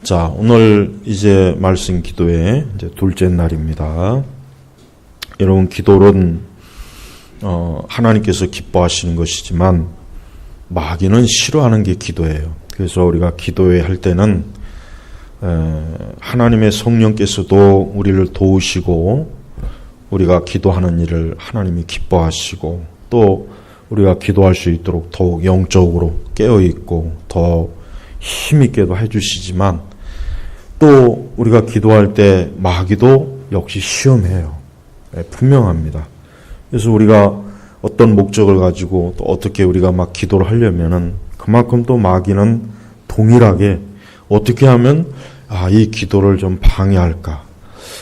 자, 오늘 이제 말씀 기도의 이제 둘째 날입니다. 여러분, 기도는 하나님께서 기뻐하시는 것이지만 마귀는 싫어하는 게 기도예요. 그래서 우리가 기도회 할 때는 하나님의 성령께서도 우리를 도우시고 우리가 기도하는 일을 하나님이 기뻐하시고 또 우리가 기도할 수 있도록 더욱 영적으로 깨어있고 더 힘있게도 해주시지만 또 우리가 기도할 때 마귀도 역시 시험해요. 분명합니다. 그래서 우리가 어떤 목적을 가지고 또 어떻게 우리가 막 기도를 하려면은 그만큼 또 마귀는 동일하게 어떻게 하면 이 기도를 좀 방해할까?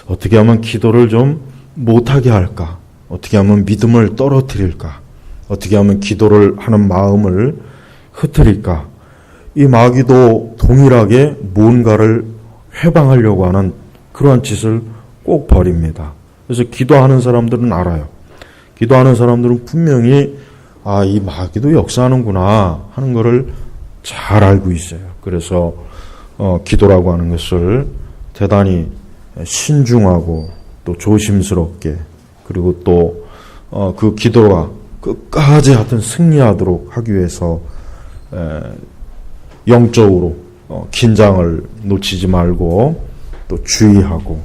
어떻게 하면 기도를 좀 못하게 할까? 어떻게 하면 믿음을 떨어뜨릴까? 어떻게 하면 기도를 하는 마음을 흐트릴까? 이 마귀도 동일하게 무언가를 회방하려고 하는 그러한 짓을 꼭 벌입니다. 그래서 기도하는 사람들은 알아요. 기도하는 사람들은 분명히 이 마귀도 역사하는구나 하는 것을 잘 알고 있어요. 그래서 기도라고 하는 것을 대단히 신중하고 또 조심스럽게 그리고 또 그 기도가 끝까지 하여튼 승리하도록 하기 위해서 영적으로 긴장을 놓치지 말고 또 주의하고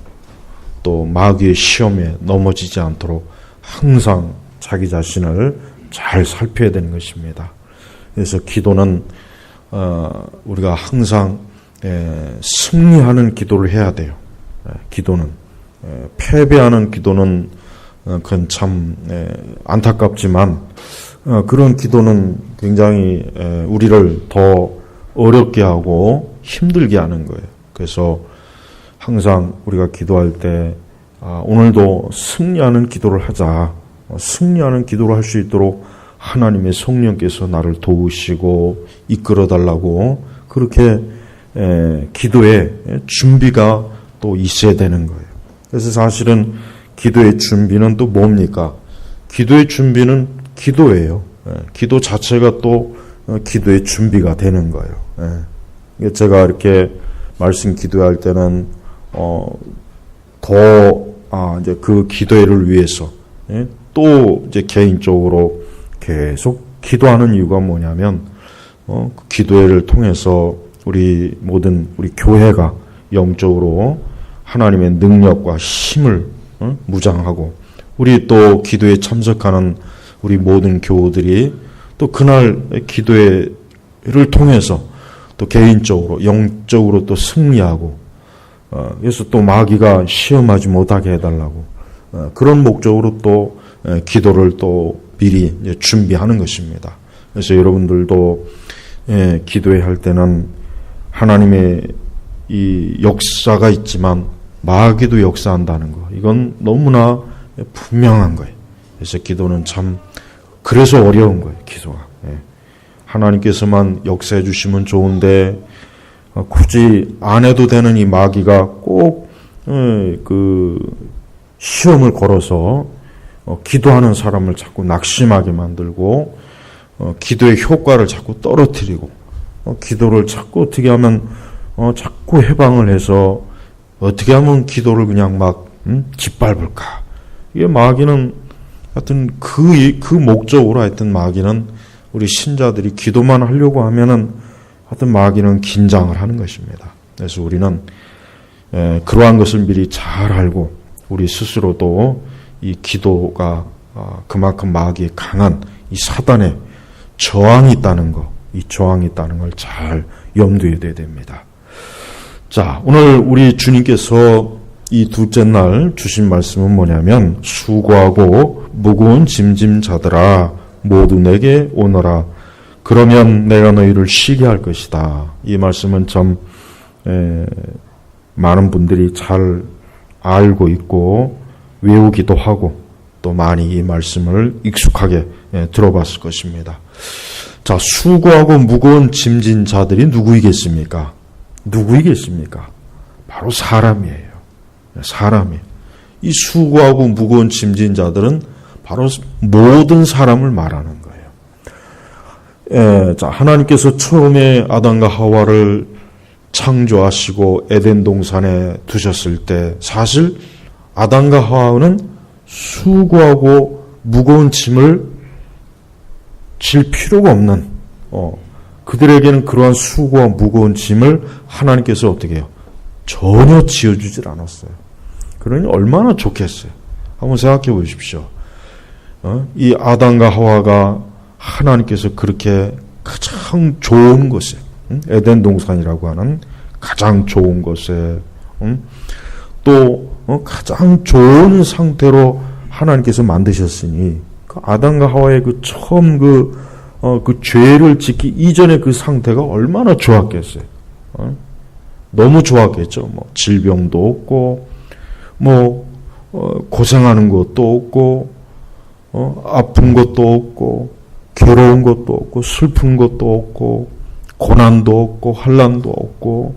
또 마귀의 시험에 넘어지지 않도록 항상 자기 자신을 잘 살펴야 되는 것입니다. 그래서 기도는 우리가 항상 승리하는 기도를 해야 돼요. 기도는 패배하는 기도는 그건 참 안타깝지만 그런 기도는 굉장히 우리를 더 어렵게 하고 힘들게 하는 거예요. 그래서 항상 우리가 기도할 때 오늘도 승리하는 기도를 하자. 승리하는 기도를 할 수 있도록 하나님의 성령께서 나를 도우시고 이끌어달라고 그렇게 기도에 준비가 또 있어야 되는 거예요. 그래서 사실은 기도의 준비는 또 뭡니까? 기도의 준비는 기도예요. 기도 자체가 또 기도의 준비가 되는 거예요. 제가 이렇게 말씀 기도할 때는 이제 그 기도회를 위해서 또 이제 개인적으로 계속 기도하는 이유가 뭐냐면 그 기도회를 통해서 우리 교회가 영적으로 하나님의 능력과 힘을 무장하고 우리 또 기도에 참석하는 우리 모든 교우들이 또 그날 기도회를 통해서 또 개인적으로 영적으로 또 승리하고 그래서 또 마귀가 시험하지 못하게 해달라고 그런 목적으로 또 기도를 또 미리 준비하는 것입니다. 그래서 여러분들도 기도회 할 때는 하나님의 이 역사가 있지만 마귀도 역사한다는 거 이건 너무나 분명한 거예요. 그래서 기도는 참 그래서 어려운 거예요. 기도가 하나님께서만 역사해 주시면 좋은데 굳이 안 해도 되는 이 마귀가 꼭 그 시험을 걸어서 기도하는 사람을 자꾸 낙심하게 만들고 기도의 효과를 자꾸 떨어뜨리고 기도를 자꾸 어떻게 하면 자꾸 해방을 해서 어떻게 하면 기도를 그냥 막 짓밟을까? 이게 마귀는 하여튼 그 목적으로 하여튼 마귀는 우리 신자들이 기도만 하려고 하면은 하여튼 마귀는 긴장을 하는 것입니다. 그래서 우리는 그러한 것을 미리 잘 알고 우리 스스로도 이 기도가 그만큼 마귀의 강한 이 사단의 저항이 있다는 거, 이 저항이 있다는 걸 잘 염두에 둬야 됩니다. 자, 오늘 우리 주님께서 이 둘째 날 주신 말씀은 뭐냐면 수고하고 무거운 짐진 자들아 모두 내게 오너라. 그러면 내가 너희를 쉬게 할 것이다. 이 말씀은 참 많은 분들이 잘 알고 있고 외우기도 하고 또 많이 이 말씀을 익숙하게 들어봤을 것입니다. 자, 수고하고 무거운 짐진 자들이 누구이겠습니까? 바로 사람이에요. 사람이에요. 이 수고하고 무거운 짐진 자들은 바로 모든 사람을 말하는 거예요. 자, 하나님께서 처음에 아담과 하와를 창조하시고 에덴 동산에 두셨을 때 사실 아담과 하와는 수고하고 무거운 짐을 질 필요가 없는 그들에게는 그러한 수고와 무거운 짐을 하나님께서 어떻게 해요? 전혀 지어주질 않았어요. 그러니 얼마나 좋겠어요. 한번 생각해 보십시오. 이 아담과 하와가 하나님께서 그렇게 가장 좋은 곳에 에덴 동산이라고 하는 가장 좋은 곳에 또 가장 좋은 상태로 하나님께서 만드셨으니 그 아담과 하와의 그 처음 그 죄를 짓기 이전의 그 상태가 얼마나 좋았겠어요. 너무 좋았겠죠. 뭐 질병도 없고 고생하는 것도 없고 아픈 것도 없고 괴로운 것도 없고 슬픈 것도 없고 고난도 없고 환난도 없고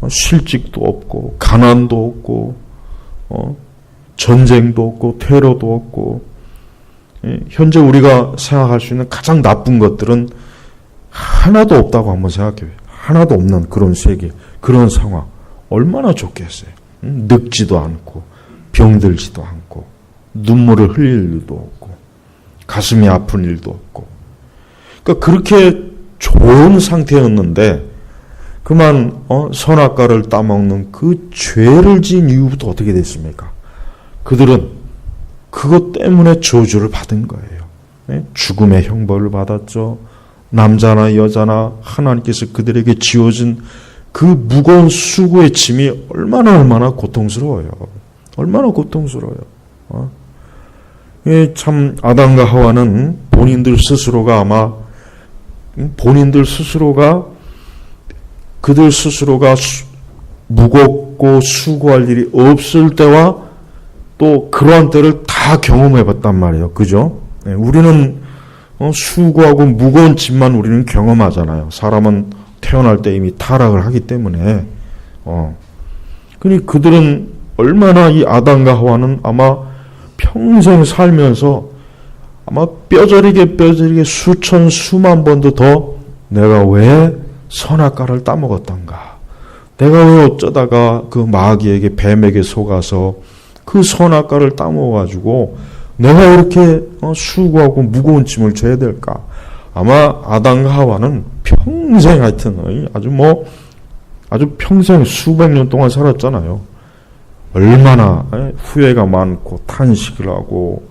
실직도 없고 가난도 없고 전쟁도 없고 테러도 없고 현재 우리가 생각할 수 있는 가장 나쁜 것들은 하나도 없다고 한번 생각해요. 하나도 없는 그런 세계, 그런 상황 얼마나 좋겠어요. 늙지도 않고 병들지도 않고 눈물을 흘릴 일도 없고 가슴이 아픈 일도 없고 그러니까 그렇게 좋은 상태였는데 그만 선악과를 따먹는 그 죄를 지은 이후부터 어떻게 됐습니까? 그들은 그것 때문에 저주를 받은 거예요. 죽음의 형벌을 받았죠. 남자나 여자나 하나님께서 그들에게 지어진 그 무거운 수고의 짐이 얼마나 고통스러워요. 얼마나 고통스러워요. 참 아담과 하와는 본인들 스스로가 그들 스스로가 무겁고 수고할 일이 없을 때와 또 그러한 때를 다 경험해 봤단 말이에요. 그죠? 우리는 수고하고 무거운 짐만 우리는 경험하잖아요. 사람은 태어날 때 이미 타락을 하기 때문에 그러니 그들은 얼마나 이 아담과 하와는 아마 평생 살면서 아마 뼈저리게 수천 수만 번도 더 내가 왜 선악과를 따먹었던가, 내가 왜 어쩌다가 그 마귀에게 뱀에게 속아서 그 선악과를 따먹어가지고 내가 이렇게 수고하고 무거운 짐을 져야 될까. 아마 아담과 하와는 평생 하여튼 아주 평생 수백 년 동안 살았잖아요. 얼마나 후회가 많고 탄식을 하고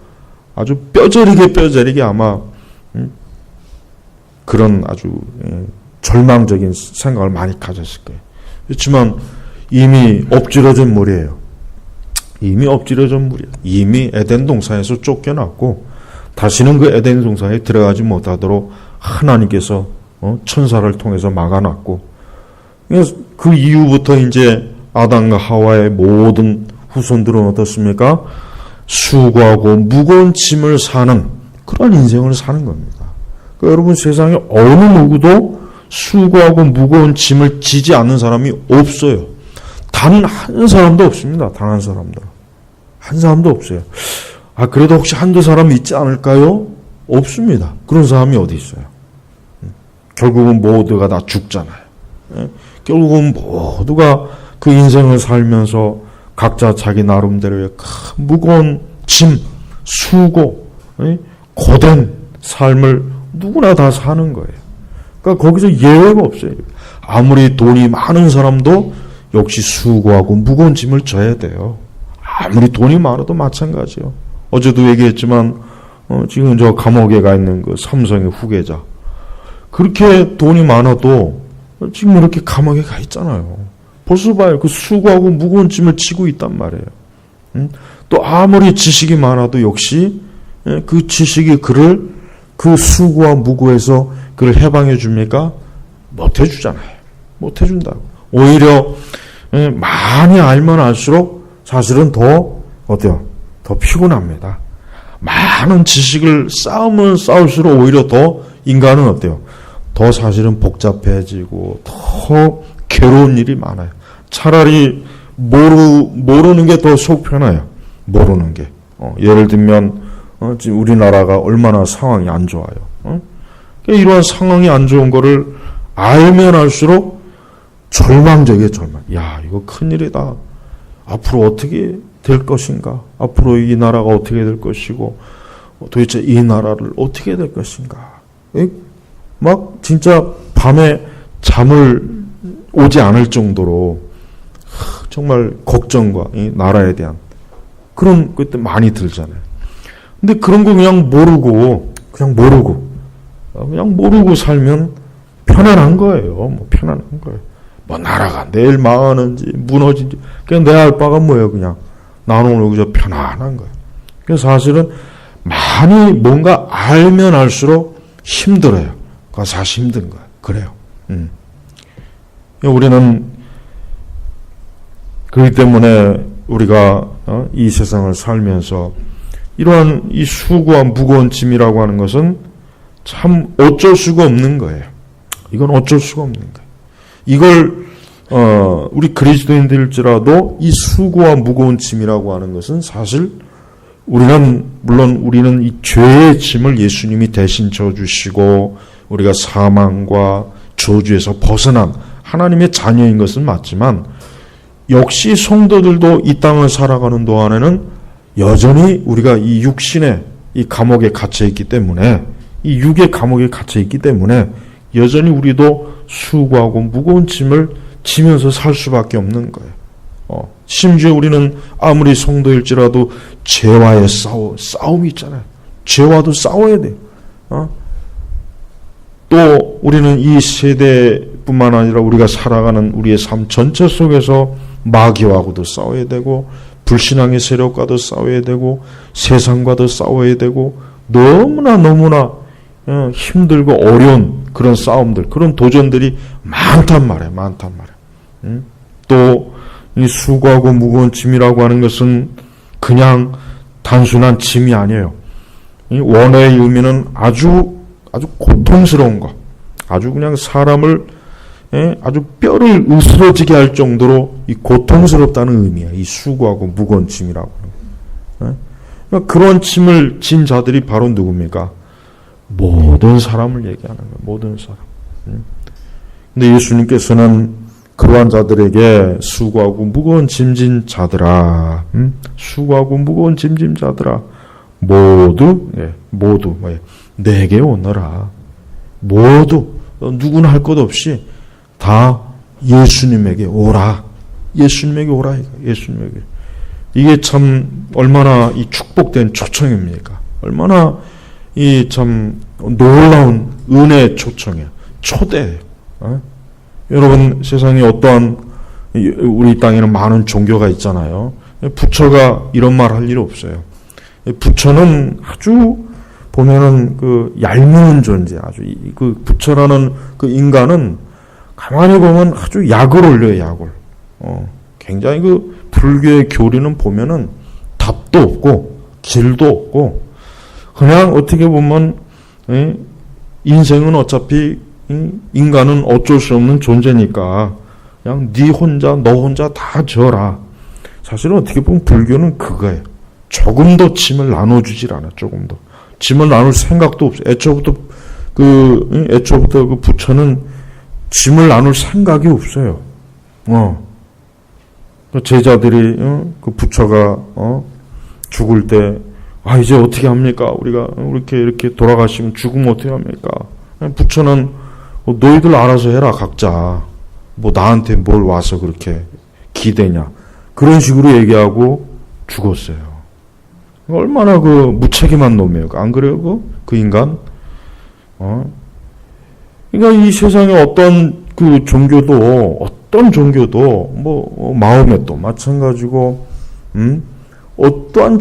아주 뼈저리게 아마 그런 아주 절망적인 생각을 많이 가졌을 거예요. 그렇지만 이미 엎질러진 물이에요. 이미 에덴 동산에서 쫓겨났고 다시는 그 에덴 동산에 들어가지 못하도록 하나님께서 천사를 통해서 막아놨고 그래서 그 이후부터 이제 아담과 하와의 모든 후손들은 어떻습니까? 수고하고 무거운 짐을 사는 그런 인생을 사는 겁니다. 그러니까 여러분 세상에 어느 누구도 수고하고 무거운 짐을 지지 않는 사람이 없어요. 단 한 사람도 없습니다. 단 한 사람도. 한 사람도 없어요. 그래도 혹시 한두 사람이 있지 않을까요? 없습니다. 그런 사람이 어디 있어요? 결국은 모두가 다 죽잖아요. 결국은 모두가 그 인생을 살면서 각자 자기 나름대로의 무거운 짐, 수고, 고된 삶을 누구나 다 사는 거예요. 그러니까 거기서 예외가 없어요. 아무리 돈이 많은 사람도 역시 수고하고 무거운 짐을 져야 돼요. 아무리 돈이 많아도 마찬가지요. 어제도 얘기했지만 지금 저 감옥에 가 있는 그 삼성의 후계자 그렇게 돈이 많아도 지금 이렇게 감옥에 가 있잖아요. 벌써 봐요. 그 수고하고 무거운 짐을 지고 있단 말이에요. 또 아무리 지식이 많아도 역시 그 지식이 그를 그 수고와 무고에서 그를 해방해 줍니까? 못 해주잖아요. 못 해준다고. 오히려 많이 알면 알수록 사실은 더 피곤합니다. 많은 지식을 쌓으면 쌓을수록 오히려 더 인간은 어때요? 더 사실은 복잡해지고 더 괴로운 일이 많아요. 차라리 모르는 게 더 속 편해요. 모르는 게. 예를 들면 지금 우리나라가 얼마나 상황이 안 좋아요. 이러한 상황이 안 좋은 거를 알면 알수록 절망적이에요, 절망. 야, 이거 큰일이다. 앞으로 어떻게 될 것인가? 앞으로 이 나라가 어떻게 될 것이고, 도대체 이 나라를 어떻게 될 것인가? 막 진짜 밤에 잠을 오지 않을 정도로 정말 걱정과 이 나라에 대한 그런 것들 많이 들잖아요. 근데 그런 거 그냥 모르고 살면 편안한 거예요. 뭐 편안한 거예요. 뭐 나라가 내일 망하는지 무너진지 그냥 내 알 바가 뭐예요. 그냥 나는 오늘 그저 편안한 거예요. 그래서 사실은 많이 뭔가 알면 알수록 힘들어요. 그거 사실 힘든 거예요. 그래요. 우리는 그렇기 때문에 우리가 이 세상을 살면서 이러한 이 수고와 무거운 짐이라고 하는 것은 참 어쩔 수가 없는 거예요. 이건 어쩔 수가 없는 거예요. 이걸 우리 그리스도인들일지라도 이 수고와 무거운 짐이라고 하는 것은 사실 물론 우리는 이 죄의 짐을 예수님이 대신 져주시고 우리가 사망과 저주에서 벗어난 하나님의 자녀인 것은 맞지만 역시 성도들도 이 땅을 살아가는 동안에는 여전히 우리가 이 육신의 이 감옥에 갇혀 있기 때문에 이 육의 감옥에 갇혀 있기 때문에 여전히 우리도 수고하고 무거운 짐을 지면서 살 수밖에 없는 거예요. 심지어 우리는 아무리 성도일지라도 죄와의 싸움이 있잖아요. 죄와도 싸워야 돼요. 또 우리는 이 세대뿐만 아니라 우리가 살아가는 우리의 삶 전체 속에서 마귀와도 싸워야 되고 불신앙의 세력과도 싸워야 되고 세상과도 싸워야 되고 너무나 힘들고 어려운 그런 싸움들, 그런 도전들이 많단 말이에요. 또 이 수고하고 무거운 짐이라고 하는 것은 그냥 단순한 짐이 아니에요. 이 원어의 의미는 아주 고통스러운 것, 아주 그냥 사람을 아주 뼈를 으스러지게 할 정도로 이 고통스럽다는 의미예요. 이 수고하고 무거운 짐이라고 하는 거. 그런 짐을 진 자들이 바로 누굽니까? 모든 사람을 얘기하는 거예요. 모든 사람. 근데 예수님께서는 그러한 자들에게 수고하고 무거운 짐진 자들아, 수고하고 무거운 짐진 자들아, 모두 내게 오너라. 모두 누구나 할 것 없이 다 예수님에게 오라. 예수님에게 오라. 예수님에게. 이게 참 얼마나 이 축복된 초청입니까? 얼마나 이 참 놀라운 은혜의 초청이에요. 초대예요. 여러분 세상에 어떠한 우리 땅에는 많은 종교가 있잖아요. 부처가 이런 말 할 일 없어요. 부처는 아주 보면은 그 얄미운 존재, 아주 그 부처라는 그 인간은 가만히 보면 아주 약을 올려요, 약을. 굉장히 그 불교의 교리는 보면은 답도 없고 길도 없고 그냥 어떻게 보면 인생은 어차피 인간은 어쩔 수 없는 존재니까 그냥 너 혼자 다 져라. 사실은 어떻게 보면 불교는 그거예요. 조금도 짐을 나눠주질 않아. 조금도 짐을 나눌 생각도 없어요. 애초부터 그 부처는 짐을 나눌 생각이 없어요. 제자들이 그 부처가 죽을 때 이제 어떻게 합니까? 우리가 이렇게 돌아가시면 죽으면 어떻게 합니까? 부처는 너희들 알아서 해라 각자. 뭐 나한테 뭘 와서 그렇게 기대냐. 그런 식으로 얘기하고 죽었어요. 얼마나 그 무책임한 놈이에요. 안 그래요? 그 인간? 그러니까 이 세상에 어떤 종교도 뭐 마음에도 마찬가지고, 어떠한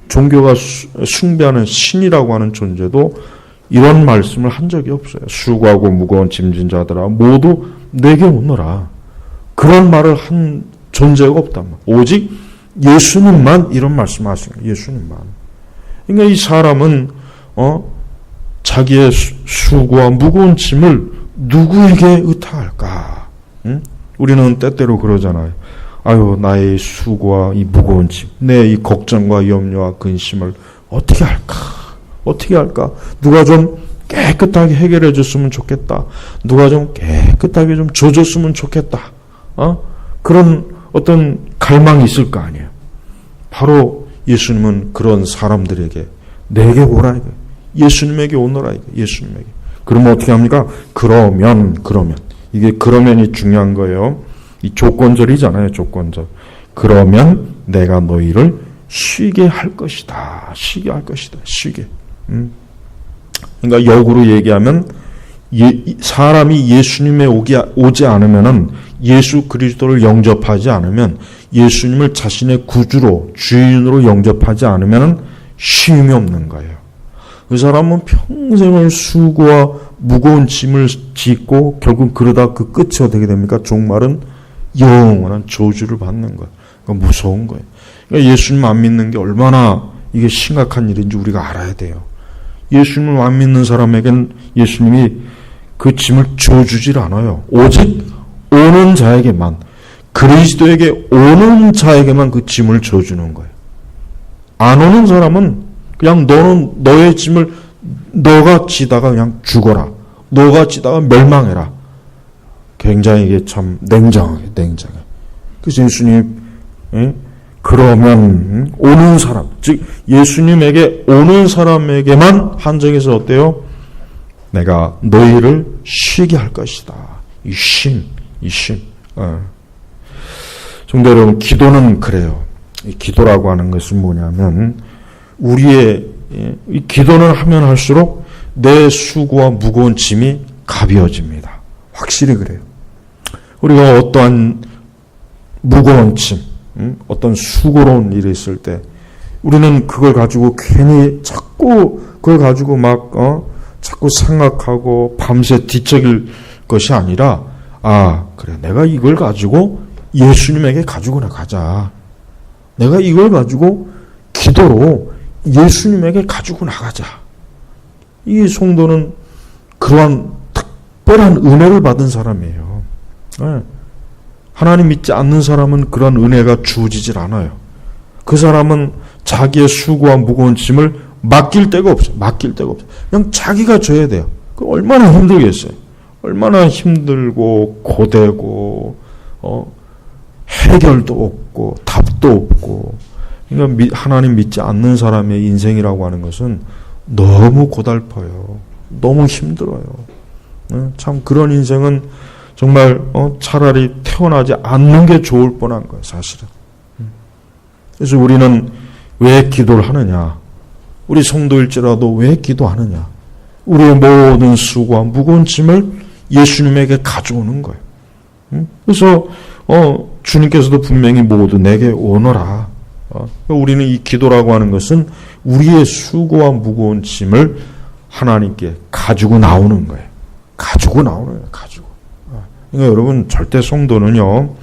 종교가 숭배하는 신이라고 하는 존재도 이런 말씀을 한 적이 없어요. 수고하고 무거운 짐진 자들아 모두 내게 오너라. 그런 말을 한 존재가 없단 말이에요. 오직 예수님만 이런 말씀하신 거예요. 예수님만. 그러니까 이 사람은 자기의 수고와 무거운 짐을 누구에게 의탁할까? 우리는 때때로 그러잖아요. 아유, 나의 수고와 이 무거운 짐, 내 이 걱정과 염려와 근심을 어떻게 할까? 누가 좀 깨끗하게 해결해 줬으면 좋겠다. 누가 좀 깨끗하게 좀 져줬으면 좋겠다. 그런 어떤 갈망이 있을 거 아니에요. 바로 예수님은 그런 사람들에게 내게 오라 이거. 예수님에게 오너라 이거. 예수님에게. 그러면 어떻게 합니까? 그러면 이게 그러면이 중요한 거예요. 이 조건절이잖아요. 조건절. 그러면 내가 너희를 쉬게 할 것이다. 쉬게 할 것이다. 쉬게. 그러니까 역으로 얘기하면 사람이 예수님에 오지 않으면은 예수 그리스도를 영접하지 않으면 예수님을 자신의 구주로 주인으로 영접하지 않으면은 쉼이 없는 거예요. 그 사람은 평생을 수고와 무거운 짐을 짓고 결국 그러다 그 끝이 어떻게 됩니까? 종말은 영원한 저주를 받는 거예요. 그러니까 무서운 거예요. 그러니까 예수님 안 믿는 게 얼마나 이게 심각한 일인지 우리가 알아야 돼요. 예수님을 안 믿는 사람에겐 예수님이 그 짐을 져주질 않아요. 오직 오는 자에게만, 그리스도에게 오는 자에게만 그 짐을 져주는 거예요. 안 오는 사람은 그냥 너는 너의 짐을 너가 지다가 그냥 죽어라. 너가 지다가 멸망해라. 굉장히 이게 참 냉정하게. 그래서 예수님, 그러면 오는 사람, 즉 예수님에게 오는 사람에게만 한정해서 어때요? 내가 너희를 쉬게 할 것이다. 이 쉼. 성도 여러분, 기도는 그래요. 이 기도라고 하는 것은 뭐냐면 우리의 이 기도는 하면 할수록 내 수고와 무거운 짐이 가벼워집니다. 확실히 그래요. 우리가 어떠한 무거운 짐, 어떤 수고로운 일이 있을 때 우리는 그걸 가지고 괜히 자꾸 그걸 가지고 자꾸 생각하고 밤새 뒤척일 것이 아니라 그래 내가 이걸 가지고 예수님에게 가지고 나가자. 내가 이걸 가지고 기도로 예수님에게 가지고 나가자. 이 성도는 그러한 특별한 은혜를 받은 사람이에요. 하나님 믿지 않는 사람은 그런 은혜가 주어지질 않아요. 그 사람은 자기의 수고와 무거운 짐을 맡길 데가 없어요. 그냥 자기가 져야 돼요. 그 얼마나 힘들겠어요. 얼마나 힘들고 고되고 해결도 없고 답도 없고. 그러니까 하나님 믿지 않는 사람의 인생이라고 하는 것은 너무 고달퍼요. 너무 힘들어요. 참 그런 인생은 정말 차라리 태어나지 않는 게 좋을 뻔한 거예요. 사실은. 그래서 우리는 왜 기도를 하느냐? 우리 성도일지라도 왜 기도하느냐? 우리의 모든 수고와 무거운 짐을 예수님에게 가져오는 거예요. 그래서 주님께서도 분명히 모두 내게 오너라. 우리는 이 기도라고 하는 것은 우리의 수고와 무거운 짐을 하나님께 가지고 나오는 거예요. 가지고. 그러니까 여러분 절대 성도는요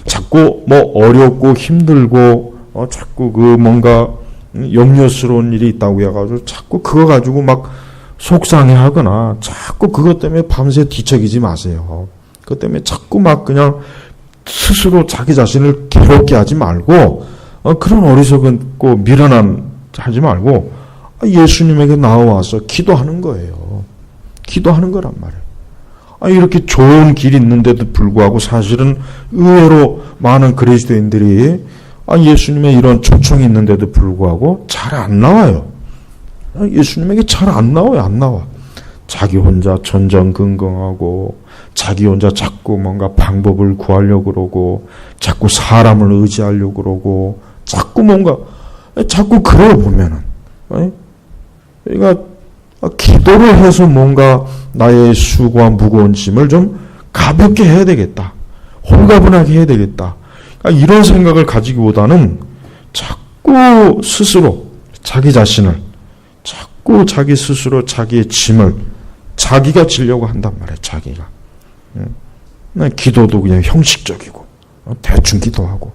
자꾸 어렵고 힘들고 자꾸 뭔가 염려스러운 일이 있다고 해가지고 자꾸 그거 가지고 막 속상해하거나 자꾸 그것 때문에 밤새 뒤척이지 마세요. 그것 때문에 자꾸 막 그냥 스스로 자기 자신을 괴롭게 하지 말고 그런 어리석고 미련한 하지 말고 예수님에게 나와서 기도하는 거예요. 기도하는 거란 말이에요. 이렇게 좋은 길이 있는데도 불구하고 사실은 의외로 많은 그리스도인들이 예수님의 이런 초청이 있는데도 불구하고 잘 안 나와요. 예수님에게 잘 안 나와요. 안 나와. 자기 혼자 전전긍긍하고 자기 혼자 자꾸 뭔가 방법을 구하려고 그러고 자꾸 사람을 의지하려고 그러고 자꾸 그러고 보면은 그러니까 기도를 해서 뭔가 나의 수고와 무거운 짐을 좀 가볍게 해야 되겠다. 홀가분하게 해야 되겠다. 그러니까 이런 생각을 가지기보다는 자꾸 스스로 자기 자신을 자꾸 자기 스스로 자기의 짐을 자기가 지려고 한단 말이에요. 자기가. 기도도 그냥 형식적이고 대충 기도하고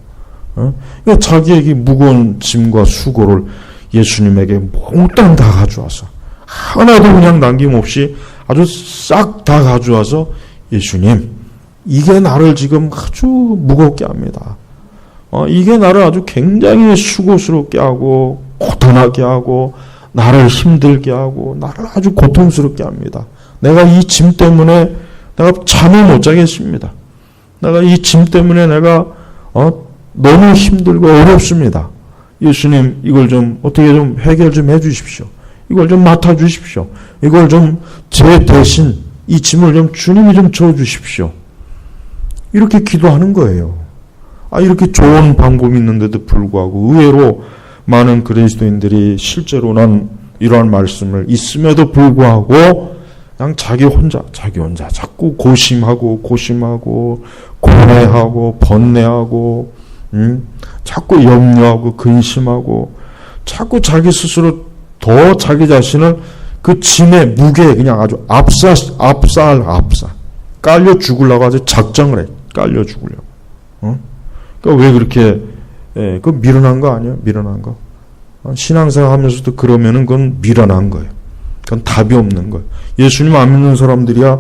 그러니까 자기에게 무거운 짐과 수고를 예수님에게 몽땅 다 가져와서 하나도 그냥 남김없이 아주 싹 다 가져와서 예수님 이게 나를 지금 아주 무겁게 합니다. 이게 나를 아주 굉장히 수고스럽게 하고 고단하게 하고 나를 힘들게 하고 나를 아주 고통스럽게 합니다. 내가 이 짐 때문에 내가 잠을 못 자겠습니다. 내가 이 짐 때문에 내가 너무 힘들고 어렵습니다. 예수님 이걸 좀 어떻게 좀 해결 좀 해주십시오. 이걸 좀 맡아주십시오. 이걸 좀 제 대신 이 짐을 좀 주님이 좀 져주십시오. 이렇게 기도하는 거예요. 이렇게 좋은 방법이 있는데도 불구하고 의외로 많은 그리스도인들이 실제로는 이러한 말씀을 있음에도 불구하고 그냥 자기 혼자 자꾸 고심하고 고뇌하고 번뇌하고 자꾸 염려하고 근심하고 자꾸 자기 스스로 더 자기 자신을 그 짐의 무게에 그냥 아주 압사 깔려 죽으려고 아주 작정을 해. 깔려 죽으려고. 그러니까 왜 그렇게 그 미련한 거 아니에요? 미련한 거. 신앙생활 하면서도 그러면은 그건 미련한 거예요. 그건 답이 없는 거예요. 예수님 안 믿는 사람들이야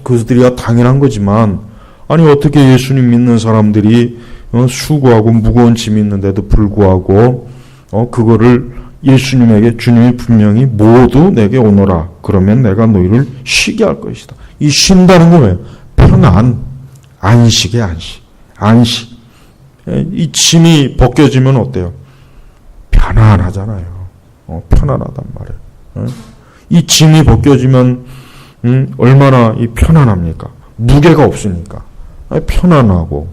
그들이야 당연한 거지만 아니 어떻게 예수님 믿는 사람들이 수고하고 무거운 짐이 있는데도 불구하고 그거를 예수님에게 주님이 분명히 모두 내게 오너라. 그러면 내가 너희를 쉬게 할 것이다. 이 쉰다는 건 뭐예요? 평안, 안식의 안식. 이 짐이 벗겨지면 어때요? 편안하잖아요. 편안하단 말이에요. 이 짐이 벗겨지면 얼마나 이 편안합니까? 무게가 없으니까. 편안하고.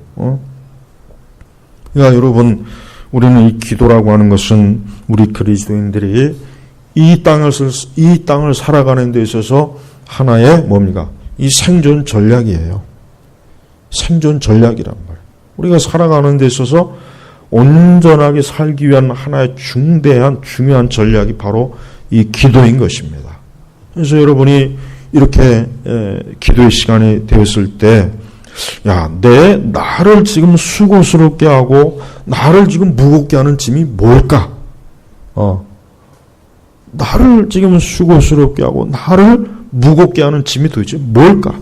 그러니까 여러분 우리는 이 기도라고 하는 것은 우리 그리스도인들이 이 땅을 살아가는 데 있어서 하나의 뭡니까? 이 생존 전략이에요. 생존 전략이란 말이에요. 우리가 살아가는 데 있어서 온전하게 살기 위한 하나의 중요한 전략이 바로 이 기도인 것입니다. 그래서 여러분이 이렇게 기도의 시간이 되었을 때 나를 지금 수고스럽게 하고 나를 지금 무겁게 하는 짐이 뭘까? 나를 지금 수고스럽게 하고 나를 무겁게 하는 짐이 도대체 뭘까?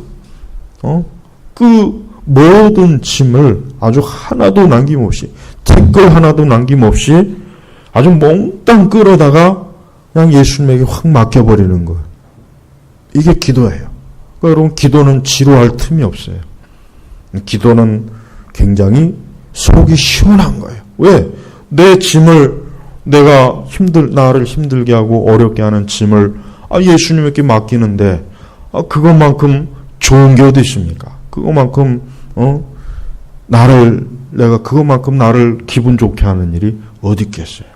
그 모든 짐을 아주 하나도 남김없이 댓글 하나도 남김없이 아주 몽땅 끌어다가 그냥 예수님에게 확 맡겨버리는 거예요. 이게 기도예요. 그러니까 여러분 기도는 지루할 틈이 없어요. 기도는 굉장히 속이 시원한 거예요. 왜? 내 짐을 나를 힘들게 하고 어렵게 하는 짐을 예수님에게 맡기는데 그것만큼 좋은 게 어디 있습니까? 그것만큼 그것만큼 나를 기분 좋게 하는 일이 어디 있겠어요?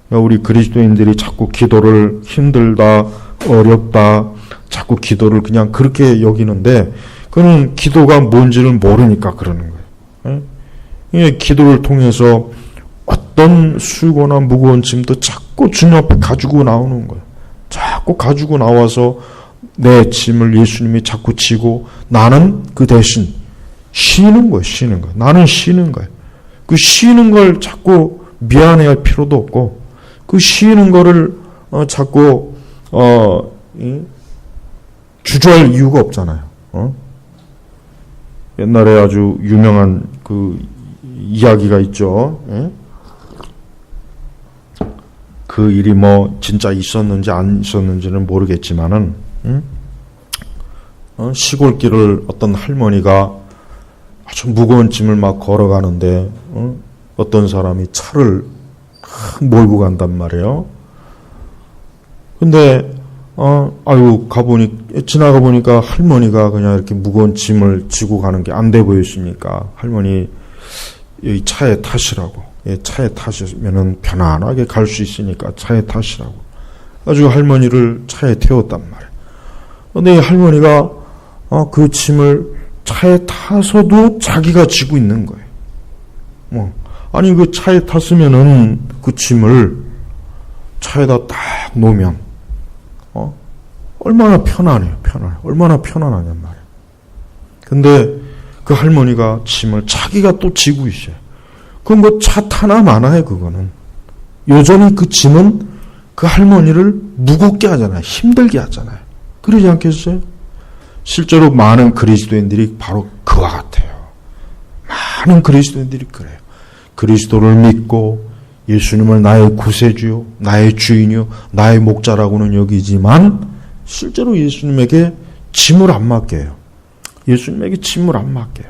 그러니까 우리 그리스도인들이 자꾸 기도를 힘들다, 어렵다, 자꾸 기도를 그냥 그렇게 여기는데 그는 기도가 뭔지를 모르니까 그러는 거예요. 기도를 통해서 어떤 수고나 무거운 짐도 자꾸 주님 앞에 가지고 나오는 거예요. 자꾸 가지고 나와서 내 짐을 예수님이 자꾸 지고 나는 그 대신 쉬는 거예요. 나는 쉬는 거예요. 그 쉬는 걸 자꾸 미안해할 필요도 없고 그 쉬는 거를 자꾸 주저할 이유가 없잖아요. 옛날에 아주 유명한 그 이야기가 있죠. 그 일이 진짜 있었는지 안 있었는지는 모르겠지만은 시골길을 어떤 할머니가 아주 무거운 짐을 막 걸어가는데 어떤 사람이 차를 몰고 간단 말이에요. 근데 지나가 보니까 할머니가 그냥 이렇게 무거운 짐을 지고 가는 게 안 돼 보였으니까 할머니 여기 차에 타시라고. 차에 타시면은 편안하게 갈 수 있으니까 차에 타시라고. 가지고 할머니를 차에 태웠단 말이에요. 근데 이 할머니가 그 짐을 차에 타서도 자기가 지고 있는 거예요. 아니 그 차에 탔으면은 그 짐을 차에다 딱 놓으면 얼마나 편안해요. 얼마나 편안하냔 말이에요. 근데 그 할머니가 짐을 자기가 또 지고 있어요. 그럼 차 타나 마나요, 그거는. 여전히 그 짐은 그 할머니를 무겁게 하잖아요. 힘들게 하잖아요. 그러지 않겠어요? 실제로 많은 그리스도인들이 바로 그와 같아요. 많은 그리스도인들이 그래요. 그리스도를 믿고 예수님을 나의 구세주요, 나의 주인이요, 나의 목자라고는 여기지만 실제로 예수님에게 짐을 안 맡겨요. 예수님에게 짐을 안 맡겨요.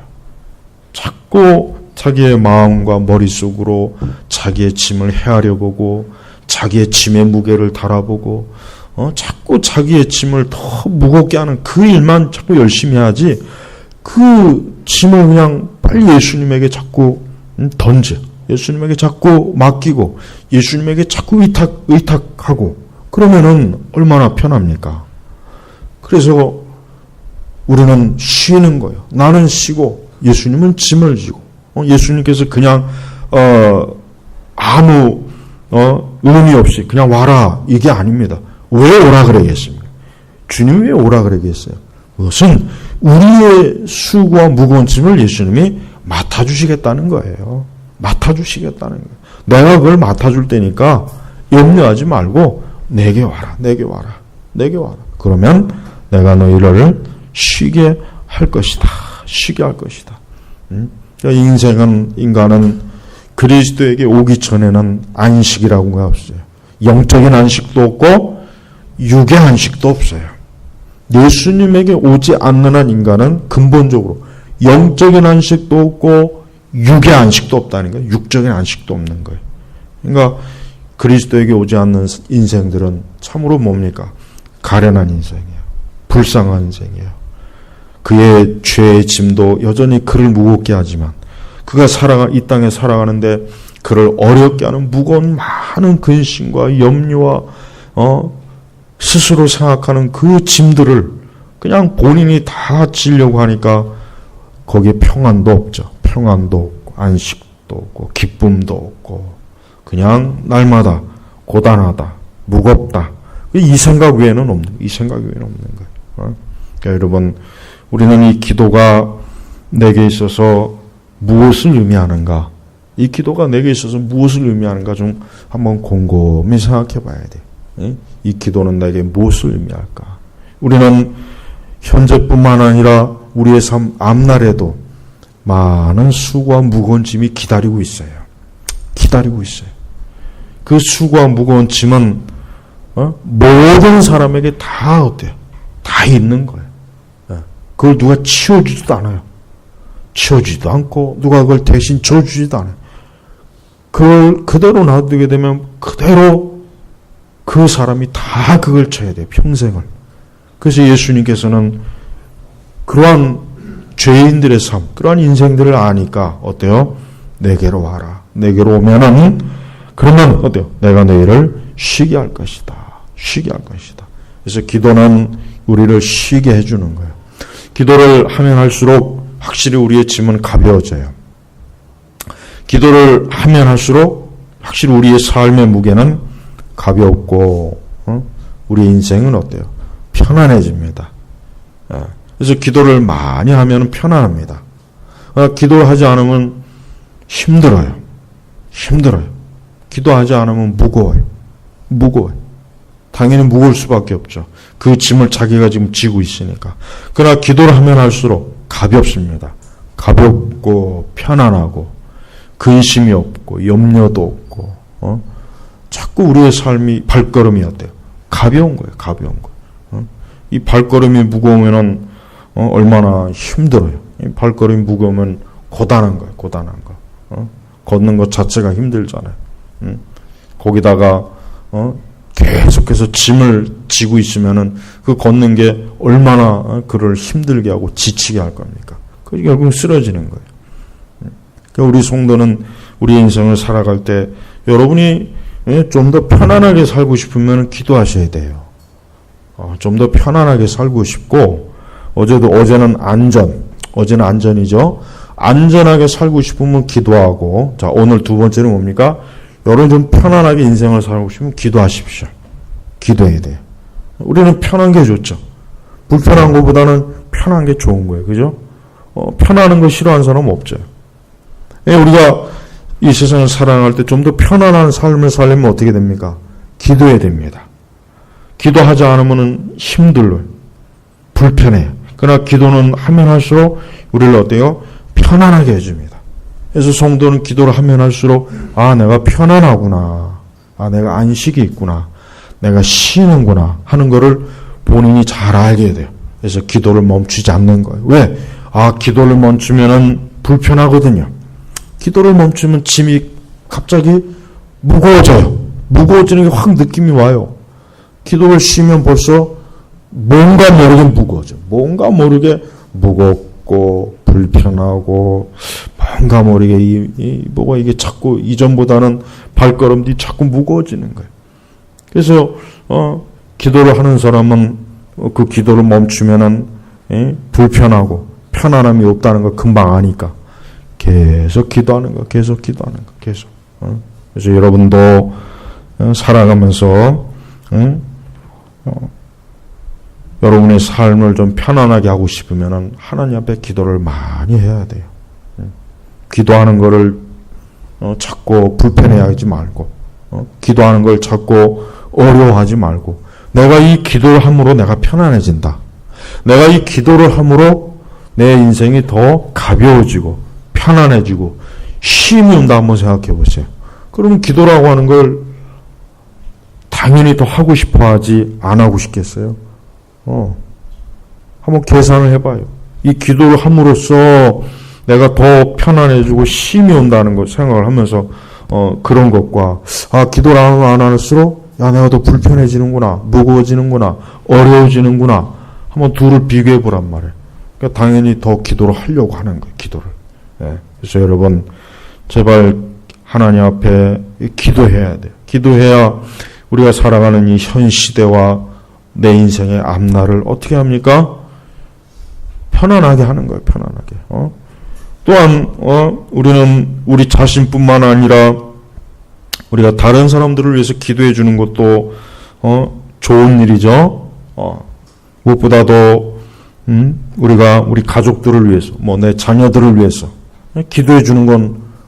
자꾸 자기의 마음과 머릿속으로 자기의 짐을 헤아려 보고 자기의 짐의 무게를 달아보고 자꾸 자기의 짐을 더 무겁게 하는 그 일만 자꾸 열심히 하지 그 짐을 그냥 빨리 예수님에게 자꾸 던져. 예수님에게 자꾸 맡기고 예수님에게 자꾸 의탁하고 그러면은 얼마나 편합니까? 그래서 우리는 쉬는 거예요. 나는 쉬고 예수님은 짐을 지고 예수님께서 그냥 아무 의미 없이 그냥 와라 이게 아닙니다. 왜 오라 그러겠습니까? 주님이 왜 오라 그러겠어요? 그것은 우리의 수고와 무거운 짐을 예수님이 맡아주시겠다는 거예요. 맡아주시겠다는 거예요. 내가 그걸 맡아줄 테니까 염려하지 말고 내게 와라, 내게 와라, 내게 와라. 그러면 내가 너희를 쉬게 할 것이다. 쉬게 할 것이다. 인간은 그리스도에게 오기 전에는 안식이라고가 없어요. 영적인 안식도 없고 육의 안식도 없어요. 예수님에게 오지 않는 한 인간은 근본적으로 영적인 안식도 없고 육의 안식도 없다는 거예요. 육적인 안식도 없는 거예요. 그러니까 그리스도에게 오지 않는 인생들은 참으로 뭡니까? 가련한 인생이에요. 불쌍한 인생이에요. 그의 죄의 짐도 여전히 그를 무겁게 하지만 그가 이 땅에 살아가는데 그를 어렵게 하는 무거운 많은 근심과 염려와 스스로 생각하는 그 짐들을 그냥 본인이 다 지려고 하니까 거기에 평안도 없죠. 평안도 없고 안식도 없고 기쁨도 없고 그냥 날마다 고단하다, 무겁다. 이 생각 외에는 없는 거예요. 그러니까 여러분 우리는 이 기도가 내게 있어서 무엇을 의미하는가? 이 기도가 내게 있어서 무엇을 의미하는가 좀 한번 곰곰이 생각해 봐야 돼요. 이 기도는 내게 무엇을 의미할까? 우리는 현재뿐만 아니라 우리의 삶 앞날에도 많은 수고와 무거운 짐이 기다리고 있어요. 기다리고 있어요. 그 수고와 무거운 짐은 모든 사람에게 다 어때요? 다 있는 거예요. 그걸 누가 치워주지도 않아요. 치워주지도 않고 누가 그걸 대신 줘주지도 않아요. 그걸 그대로 놔두게 되면 그대로 그 사람이 다 그걸 져야 돼요. 평생을. 그래서 예수님께서는 그러한 죄인들의 삶, 그러한 인생들을 아니까 어때요? 내게로 와라. 내게로 오면은 그러면 어때요? 내가 너희를 쉬게 할 것이다. 쉬게 할 것이다. 그래서 기도는 우리를 쉬게 해주는 거예요. 기도를 하면 할수록 확실히 우리의 짐은 가벼워져요. 기도를 하면 할수록 확실히 우리의 삶의 무게는 가볍고 우리 인생은 어때요? 편안해집니다. 그래서 기도를 많이 하면 편안합니다. 기도를 하지 않으면 힘들어요. 기도하지 않으면 무거워요. 당연히 무거울 수밖에 없죠. 그 짐을 자기가 지금 지고 있으니까. 그러나 기도를 하면 할수록 가볍습니다. 가볍고 편안하고 근심이 없고 염려도 없고 자꾸 우리의 삶이 발걸음이 어때요? 가벼운 거예요. 이 발걸음이 무거우면은 얼마나 힘들어요. 이 발걸음이 무거우면 고단한 거예요. 걷는 것 자체가 힘들잖아요. 거기다가 계속해서 짐을 지고 있으면은 그 걷는 게 얼마나 그를 힘들게 하고 지치게 할 겁니까? 그 결국 쓰러지는 거예요. 그러니까 우리 성도는 우리 인생을 살아갈 때 여러분이 좀 더 편안하게 살고 싶으면 기도하셔야 돼요. 좀 더 편안하게 살고 싶고 어제는 안전이죠. 안전하게 살고 싶으면 기도하고 자 오늘 두 번째는 뭡니까? 여러분 좀 편안하게 인생을 살고 싶으면 기도하십시오. 기도해야 돼요. 우리는 편한 게 좋죠. 불편한 것보다는 편한 게 좋은 거예요. 그죠? 편안한 거 싫어하는 사람은 없죠. 우리가 이 세상을 살아갈 때 좀 더 편안한 삶을 살려면 어떻게 됩니까? 기도해야 됩니다. 기도하지 않으면 힘들어요. 불편해요. 그러나 기도는 하면 할수록 우리를 어때요? 편안하게 해줍니다. 그래서 성도는 기도를 하면 할수록 내가 편안하구나. 내가 안식이 있구나. 내가 쉬는구나 하는 거를 본인이 잘 알게 돼요. 그래서 기도를 멈추지 않는 거예요. 왜? 기도를 멈추면은 불편하거든요. 기도를 멈추면 짐이 갑자기 무거워져요. 무거워지는 게 확 느낌이 와요. 기도를 쉬면 벌써 뭔가 모르게 무거워져. 뭔가 모르게 무겁고 불편하고 뭔가 모르게 뭐가 이게 자꾸 이전보다는 발걸음이 자꾸 무거워지는 거예요. 그래서 기도를 하는 사람은 그 기도를 멈추면은 불편하고 편안함이 없다는 걸 금방 아니까 계속 기도하는 거, 계속 기도하는 거, 계속. 그래서 여러분도 살아가면서 여러분의 삶을 좀 편안하게 하고 싶으면 하나님 앞에 기도를 많이 해야 돼요. 기도하는 거를 자꾸 불편해하지 말고 기도하는 걸 자꾸 어려워하지 말고 내가 이 기도를 함으로 내가 편안해진다. 내가 이 기도를 함으로 내 인생이 더 가벼워지고 편안해지고 쉼이 온다 한번 생각해 보세요. 그러면 기도라고 하는 걸 당연히 더 하고 싶어 하지 안 하고 싶겠어요? 한번 계산을 해봐요. 이 기도를 함으로써 내가 더 편안해지고 쉼이 온다는 걸 생각을 하면서 그런 것과 기도를 안 할수록 내가 더 불편해지는구나, 무거워지는구나, 어려워지는구나 한번 둘을 비교해 보란 말이에요. 그러니까 당연히 더 기도를 하려고 하는 거예요. 기도를. 그래서 여러분 제발 하나님 앞에 기도해야 돼요. 기도해야 우리가 살아가는 이 현 시대와 내 인생의 앞날을 어떻게 합니까? 편안하게 하는 거예요. 편안하게. 또한 우리는 우리 자신뿐만 아니라 우리가 다른 사람들을 위해서 기도해 주는 것도 좋은 일이죠. 무엇보다도 우리가 우리 가족들을 위해서, 내 자녀들을 위해서 기도해 주는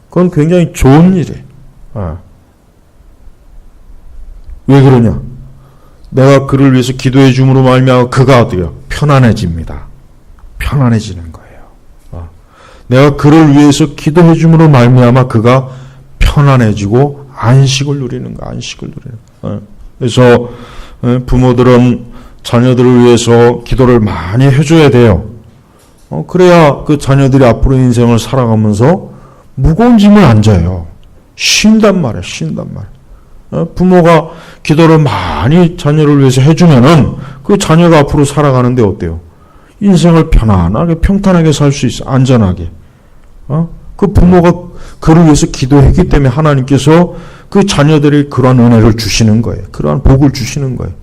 그건 굉장히 좋은 일이에요. 왜 그러냐? 내가 그를 위해서 기도해 줌으로 말미암아 그가 어때요? 편안해집니다. 편안해지는 거예요. 내가 그를 위해서 기도해 줌으로 말미암아 그가 편안해지고 안식을 누리는 거, 안식을 누리는 거. 그래서 부모들은 자녀들을 위해서 기도를 많이 해줘야 돼요. 그래야 그 자녀들이 앞으로 인생을 살아가면서 무거운 짐을 안 져요. 쉰단 말이에요. 쉰단 말이에요. 부모가 기도를 많이 자녀를 위해서 해주면은 그 자녀가 앞으로 살아가는데 어때요? 인생을 편안하게 평탄하게 살 수 있어. 안전하게. 그 부모가 그를 위해서 기도했기 때문에 하나님께서 그 자녀들이 그러한 은혜를 주시는 거예요. 그러한 복을 주시는 거예요.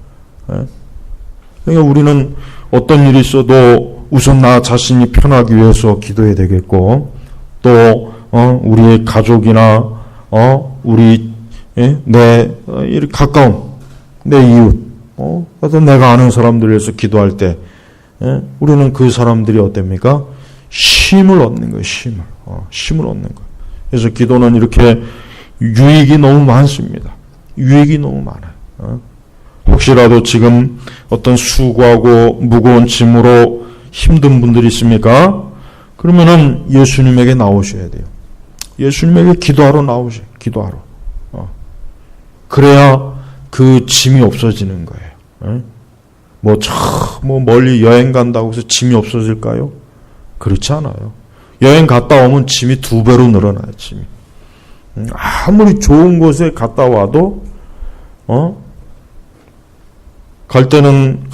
그러니까 우리는 어떤 일이 있어도 우선 나 자신이 편하기 위해서 기도해야 되겠고, 또 우리의 가족이나 우리 내 가까운 내 이웃, 어떤 내가 아는 사람들을 위해서 기도할 때 우리는 그 사람들이 어땠습니까? 쉼을 얻는 거예요. 쉼을 얻는 거예요. 그래서 기도는 이렇게 유익이 너무 많습니다. 유익이 너무 많아요. 혹시라도 지금 어떤 수고하고 무거운 짐으로 힘든 분들이 있습니까? 그러면은 예수님에게 나오셔야 돼요. 예수님에게 기도하러 나오셔요. 기도하러. 그래야 그 짐이 없어지는 거예요. 멀리 여행 간다고 해서 짐이 없어질까요? 그렇지 않아요. 여행 갔다 오면 짐이 2배로 늘어나요. 짐이. 아무리 좋은 곳에 갔다 와도 갈 때는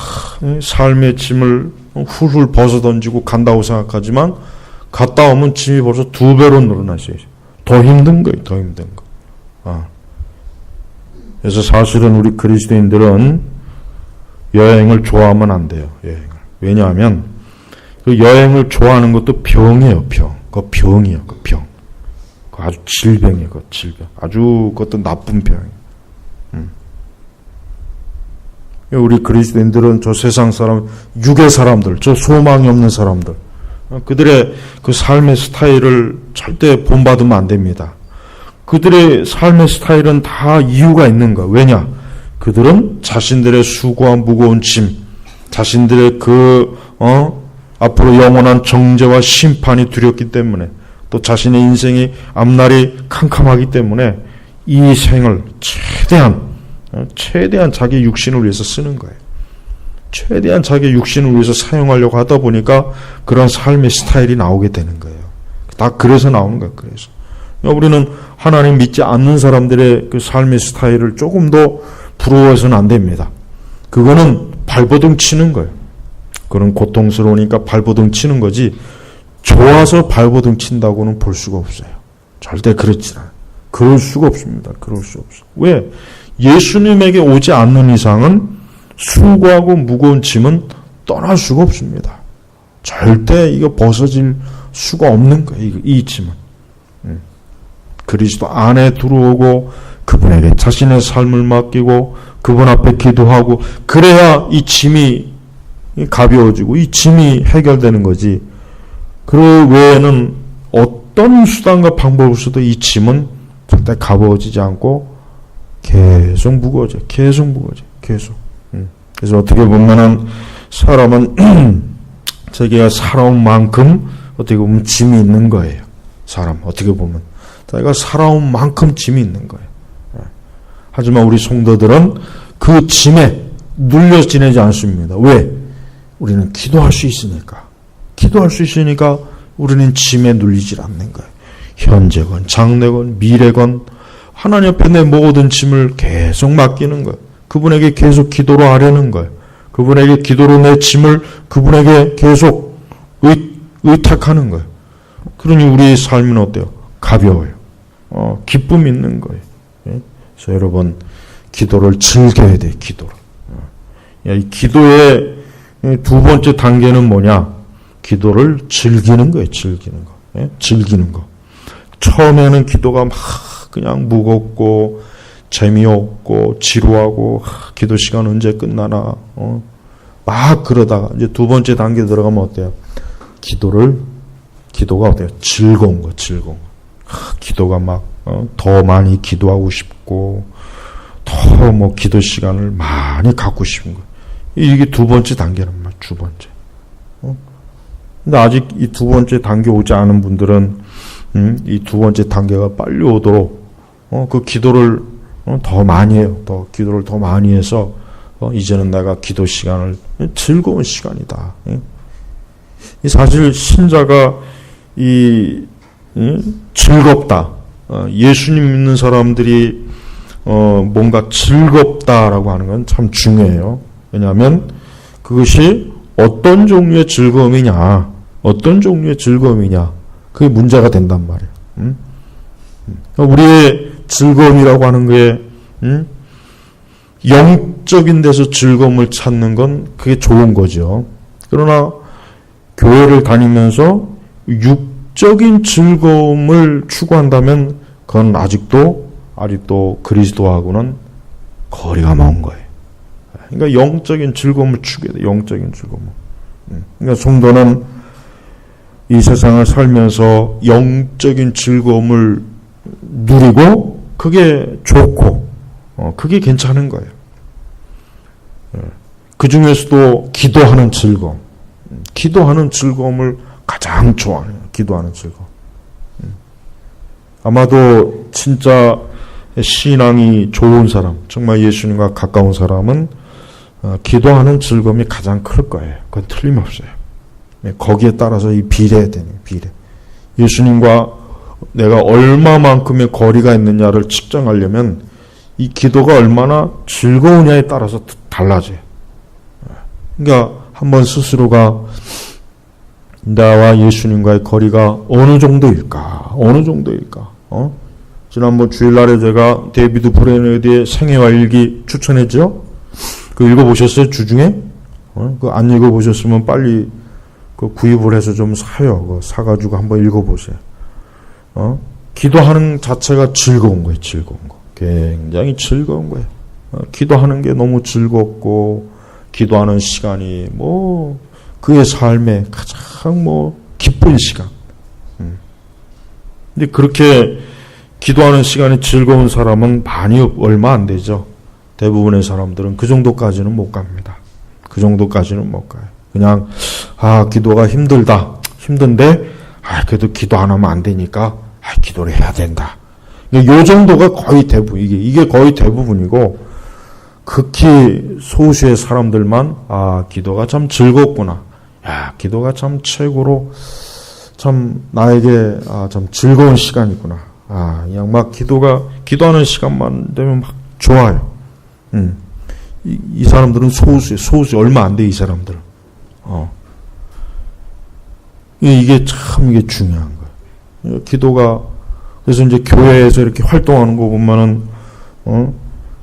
삶의 짐을 훌훌 벗어던지고 간다고 생각하지만 갔다 오면 짐이 벌써 2배로 늘어나셔요. 더 힘든 거예요. 더 힘든 거. 그래서 사실은 우리 그리스도인들은 여행을 좋아하면 안 돼요. 여행을. 왜냐하면 그 여행을 좋아하는 것도 병이에요. 병. 그거 병이에요. 그 병. 그 아주 질병이에요. 그 질병. 아주 그것도 나쁜 병이에요. 우리 그리스도인들은 저 세상 사람, 육의 사람들, 저 소망이 없는 사람들, 그들의 그 삶의 스타일을 절대 본받으면 안 됩니다. 그들의 삶의 스타일은 다 이유가 있는 거야. 왜냐? 그들은 자신들의 수고와 무거운 짐, 자신들의 앞으로 영원한 정죄와 심판이 두렵기 때문에 또 자신의 인생이 앞날이 캄캄하기 때문에 이 생을 최대한 자기 육신을 위해서 쓰는 거예요. 최대한 자기 육신을 위해서 사용하려고 하다 보니까 그런 삶의 스타일이 나오게 되는 거예요. 다 그래서 나오는 거예요. 그래서 우리는 하나님 믿지 않는 사람들의 그 삶의 스타일을 조금 더 부러워해서는 안 됩니다. 그거는 발버둥 치는 거예요. 그런 고통스러우니까 발버둥 치는 거지 좋아서 발버둥 친다고는 볼 수가 없어요. 절대 그렇지 않아요. 그럴 수가 없습니다. 그럴 수 없어요. 왜? 예수님에게 오지 않는 이상은 수고하고 무거운 짐은 떠날 수가 없습니다. 절대 이거 벗어질 수가 없는 거예요. 이 짐은. 그리스도 안에 들어오고 그분에게 자신의 삶을 맡기고 그분 앞에 기도하고 그래야 이 짐이 가벼워지고 이 짐이 해결되는 거지. 그 외에는 어떤 수단과 방법을 써도 이 짐은 절대 가벼워지지 않고 계속 무거워져. 계속. 그래서 어떻게 보면은 사람은 자기가 살아온 만큼 어떻게 보면 짐이 있는 거예요. 사람 어떻게 보면 자기가 살아온 만큼 짐이 있는 거예요. 하지만 우리 성도들은 그 짐에 눌려 지내지 않습니다. 왜? 우리는 기도할 수 있으니까. 기도할 수 있으니까 우리는 짐에 눌리질 않는 거예요. 현재건 장래건 미래건 하나님 앞에 내 모든 짐을 계속 맡기는 거예요. 그분에게 계속 기도로 하려는 거예요. 그분에게 기도로 내 짐을 그분에게 계속 의탁하는 거예요. 그러니 우리의 삶은 어때요? 가벼워요. 기쁨이 있는 거예요. 그래서 여러분 기도를 즐겨야 돼요. 기도를. 이 기도의 두 번째 단계는 뭐냐? 기도를 즐기는 거예요. 즐기는 거. 처음에는 기도가 막 그냥 무겁고 재미없고 지루하고 기도 시간 언제 끝나나 막 그러다가 이제 두 번째 단계 들어가면 어때요? 기도가 어때요? 즐거운 거. 기도가 막 더 많이 기도하고 싶고 더 뭐 기도 시간을 많이 갖고 싶은 거. 이게 두 번째 단계란 말이야. 두 번째. 근데 아직 이 두 번째 단계 오지 않은 분들은 이 두 번째 단계가 빨리 오도록 그 기도를 더 많이 해요. 기도를 더 많이 해서 이제는 내가 기도 시간을 즐거운 시간이다. 사실 신자가 즐겁다. 예수님 믿는 사람들이 뭔가 즐겁다라고 하는 건 참 중요해요. 왜냐하면 그것이 어떤 종류의 즐거움이냐, 그게 문제가 된단 말이에요. 우리의 즐거움이라고 하는 게 영적인 데서 즐거움을 찾는 건 그게 좋은 거죠. 그러나 교회를 다니면서 육적인 즐거움을 추구한다면 그건 아직도 그리스도하고는 거리가 먼 거예요. 그러니까 영적인 즐거움을 추구해야 돼요. 영적인 즐거움. 그러니까 성도는 이 세상을 살면서 영적인 즐거움을 누리고 그게 좋고 그게 괜찮은 거예요. 그 중에서도 기도하는 즐거움을 가장 좋아해요. 기도하는 즐거움. 아마도 진짜 신앙이 좋은 사람, 정말 예수님과 가까운 사람은 기도하는 즐거움이 가장 클 거예요. 그건 틀림없어요. 거기에 따라서 이 비례해야 되는 비례. 예수님과 내가 얼마만큼의 거리가 있느냐를 측정하려면 이 기도가 얼마나 즐거우냐에 따라서 달라져요. 그러니까 한번 스스로가 나와 예수님과의 거리가 어느 정도일까? 지난번 주일날에 제가 데이비드 브레너드의 생애와 일기 추천했죠? 그 읽어보셨어요? 주중에? 그 안 읽어보셨으면 빨리 그 구입을 해서 좀 사요. 그 사가지고 한번 읽어보세요. 기도하는 자체가 즐거운 거예요. 굉장히 즐거운 거예요. 기도하는 게 너무 즐겁고 기도하는 시간이 그의 삶에 가장 기쁜 시간. 근데 그렇게 기도하는 시간이 즐거운 사람은 얼마 안 되죠. 대부분의 사람들은 그 정도까지는 못 갑니다. 그냥 기도가 힘든데 그래도 기도 안 하면 안 되니까, 기도를 해야 된다. 요 정도가 거의 대부분, 이게 거의 대부분이고, 극히 소수의 사람들만, 기도가 참 즐겁구나. 기도가 참 최고로, 참 나에게, 참 즐거운 시간이구나. 그냥 막 기도하는 시간만 되면 막 좋아요. 이 사람들은 소수, 얼마 안 돼, 이 사람들. 이게 중요한 거예요. 기도가, 그래서 이제 교회에서 이렇게 활동하는 거 보면은,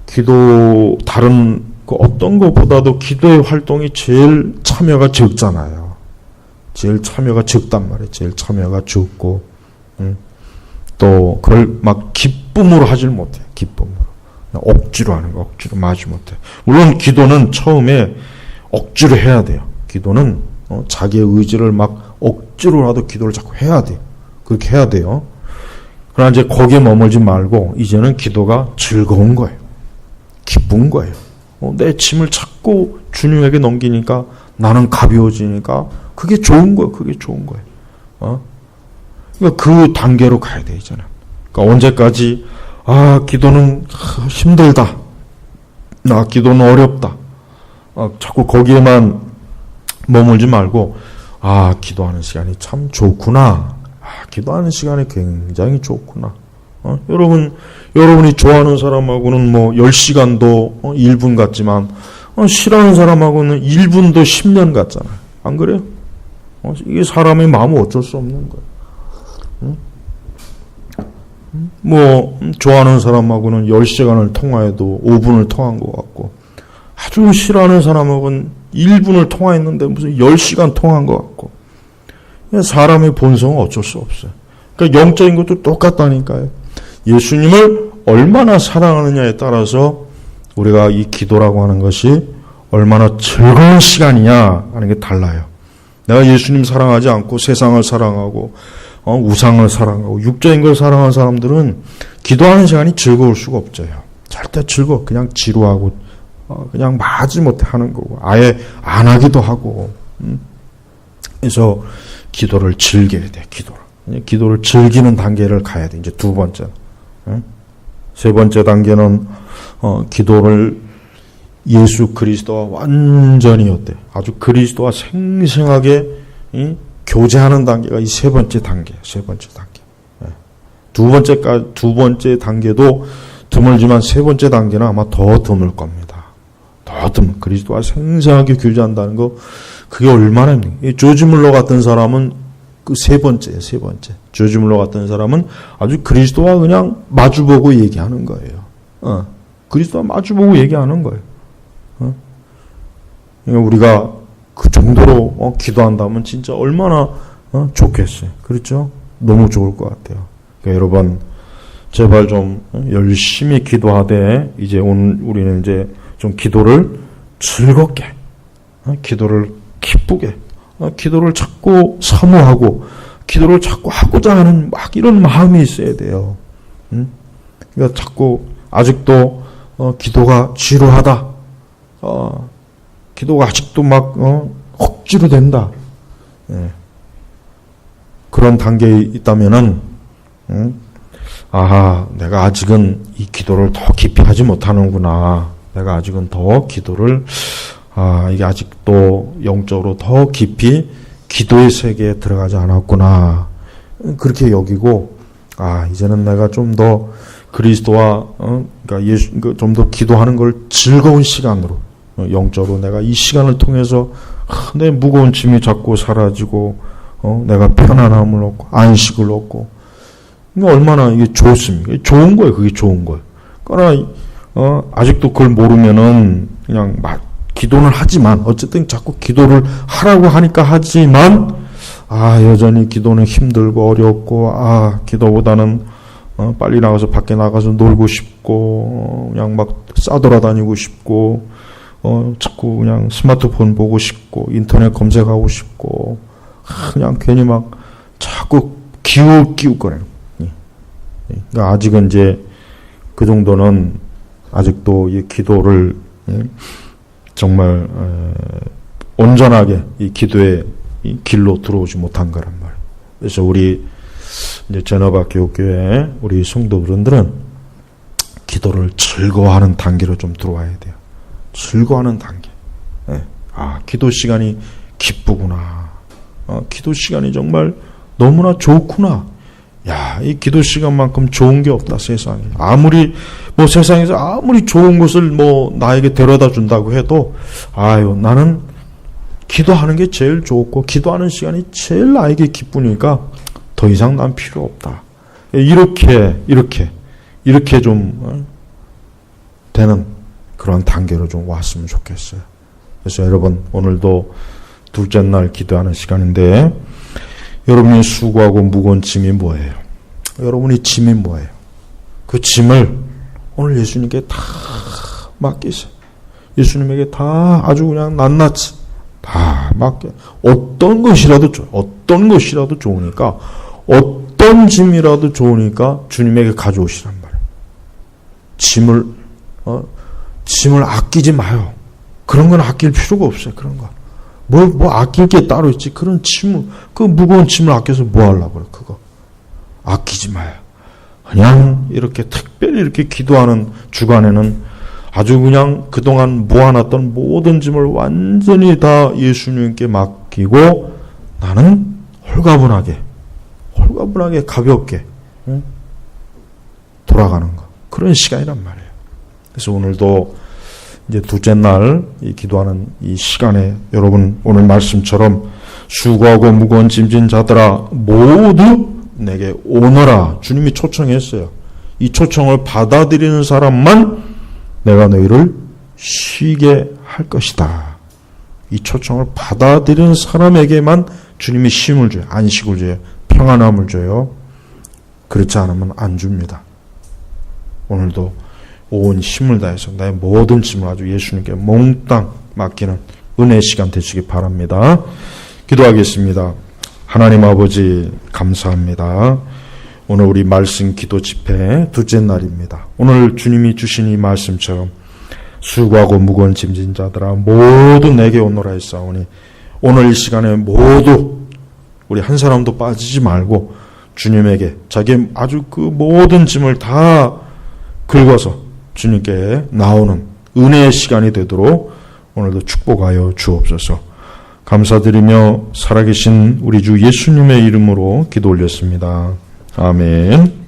기도, 다른, 어떤 것보다도 기도의 활동이 제일 참여가 적잖아요. 제일 참여가 적단 말이에요. 제일 참여가 적고, 또, 그걸 막 기쁨으로 하질 못해요. 기쁨으로. 억지로 하는 거, 억지로 마지 못해. 물론 기도는 처음에 억지로 해야 돼요. 기도는 자기의 의지를 막 억지로라도 기도를 자꾸 해야 돼요. 그렇게 해야 돼요. 그러나 이제 거기에 머물지 말고 이제는 기도가 즐거운 거예요. 기쁜 거예요. 내 짐을 자꾸 주님에게 넘기니까 나는 가벼워지니까 그게 좋은 거예요. 그게 좋은 거예요. 그러니까 그 단계로 가야 돼 이제는. 그러니까 언제까지 기도는 힘들다. 기도는 어렵다. 자꾸 거기에만 머물지 말고, 기도하는 시간이 참 좋구나. 기도하는 시간이 굉장히 좋구나. 여러분이 좋아하는 사람하고는 10시간도 1분 같지만, 싫어하는 사람하고는 1분도 10년 같잖아요. 안 그래요? 이게 사람의 마음은 어쩔 수 없는 거예요. 좋아하는 사람하고는 10시간을 통화해도 5분을 통화한 것 같고, 아주 싫어하는 사람하고는 1분을 통화했는데 무슨 10시간 통화한 것 같고, 사람의 본성은 어쩔 수 없어요. 그러니까 영적인 것도 똑같다니까요. 예수님을 얼마나 사랑하느냐에 따라서 우리가 이 기도라고 하는 것이 얼마나 즐거운 시간이냐 하는 게 달라요. 내가 예수님 사랑하지 않고 세상을 사랑하고 우상을 사랑하고 육적인 걸 사랑하는 사람들은 기도하는 시간이 즐거울 수가 없어요. 절대 즐거워. 그냥 지루하고 그냥 마지 못해 하는 거고 아예 안 하기도 하고. 그래서 기도를 즐겨야 돼. 기도를 즐기는 단계를 가야 돼. 이제 두 번째. 세 번째 단계는 기도를 예수 그리스도와 완전히 어때? 아주 그리스도와 생생하게 교제하는 단계가 이 세 번째 단계. 두 번째 단계도 드물지만 세 번째 단계는 아마 더 드물 겁니다. 더 드물. 그리스도와 생생하게 교제한다는 거, 그게 얼마나 힘든가. 조지 물러 같은 사람은 그 세 번째. 조지 물러 같은 사람은 아주 그리스도와 그냥 마주보고 얘기하는 거예요. 그리스도와 마주보고 얘기하는 거예요. 그러니까 우리가 그 정도로 기도한다면 진짜 얼마나 좋겠어요. 그렇죠? 너무 좋을 것 같아요. 그러니까 여러분 제발 좀 열심히 기도하되 이제 오늘 우리는 이제 좀 기도를 즐겁게, 기도를 기쁘게, 기도를 자꾸 사모하고 기도를 자꾸 하고자 하는 막 이런 마음이 있어야 돼요. 그러니까 자꾸 아직도 기도가 지루하다. 기도가 아직도 막 억지로 된다. 그런 단계에 있다면은 내가 아직은 이 기도를 더 깊이 하지 못하는구나. 내가 아직은 더 기도를 이게 아직도 영적으로 더 깊이 기도의 세계에 들어가지 않았구나. 그렇게 여기고 이제는 내가 좀 더 그리스도와 그러니까 좀 더 기도하는 걸 즐거운 시간으로 영적으로 내가 이 시간을 통해서 내 무거운 짐이 자꾸 사라지고 내가 편안함을 얻고 안식을 얻고 얼마나 이게 좋습니까? 좋은 거예요. 그게 좋은 거예요. 그러나 아직도 그걸 모르면은 그냥 막 기도는 하지만 어쨌든 자꾸 기도를 하라고 하니까 하지만 여전히 기도는 힘들고 어렵고 기도보다는 빨리 나가서 밖에 나가서 놀고 싶고 그냥 막 싸돌아다니고 싶고 자꾸 그냥 스마트폰 보고 싶고 인터넷 검색하고 싶고 그냥 괜히 막 자꾸 기웃거려요. 그러니까 아직은 이제 그 정도는 아직도 이 기도를 정말 온전하게 이 기도의 이 길로 들어오지 못한 거란 말이에요. 그래서 우리 이제 제너바 교육교회 우리 성도분들은 기도를 즐거워하는 단계로 좀 들어와야 돼요. 즐거워하는 단계. 네. 기도 시간이 기쁘구나. 기도 시간이 정말 너무나 좋구나. 이 기도 시간만큼 좋은 게 없다, 세상에. 세상에서 아무리 좋은 것을 나에게 데려다 준다고 해도, 나는 기도하는 게 제일 좋고, 기도하는 시간이 제일 나에게 기쁘니까, 더 이상 난 필요 없다. 이렇게 좀, 되는 그런 단계로 좀 왔으면 좋겠어요. 그래서 여러분, 오늘도 둘째 날 기도하는 시간인데, 여러분이 수고하고 무거운 짐이 뭐예요? 여러분이 짐이 뭐예요? 그 짐을 오늘 예수님께 다 맡기세요. 예수님에게 다 아주 그냥 낱낱이 다 맡겨. 어떤 것이라도 좋으니까, 어떤 짐이라도 좋으니까 주님에게 가져오시란 말이에요. 짐을 아끼지 마요. 그런 건 아낄 필요가 없어요. 그런 거. 아낄 게 따로 있지. 그런 짐을, 그 무거운 짐을 아껴서 뭐 하려고 그래, 그거. 아끼지 마요. 그냥 이렇게 특별히 이렇게 기도하는 주간에는 아주 그냥 그동안 모아놨던 모든 짐을 완전히 다 예수님께 맡기고 나는 홀가분하게 가볍게 돌아가는 거. 그런 시간이란 말이에요. 그래서 오늘도 이제 둘째 날 이 기도하는 이 시간에 여러분 오늘 말씀처럼 수고하고 무거운 짐진 자들아 모두 내게 오너라. 주님이 초청했어요. 이 초청을 받아들이는 사람만 내가 너희를 쉬게 할 것이다. 이 초청을 받아들이는 사람에게만 주님이 쉼을 줘요. 안식을 줘요. 평안함을 줘요. 그렇지 않으면 안 줍니다. 오늘도 온 힘을 다해서 나의 모든 짐을 아주 예수님께 몽땅 맡기는 은혜의 시간 되시기 바랍니다. 기도하겠습니다. 하나님 아버지 감사합니다. 오늘 우리 말씀 기도 집회 둘째 날입니다. 오늘 주님이 주신 이 말씀처럼 수고하고 무거운 짐진 자들아 모두 내게 오너라 했사오니 오늘 이 시간에 모두 우리 한 사람도 빠지지 말고 주님에게 자기 아주 그 모든 짐을 다 긁어서 주님께 나오는 은혜의 시간이 되도록 오늘도 축복하여 주옵소서. 감사드리며 살아계신 우리 주 예수님의 이름으로 기도 올렸습니다. 아멘.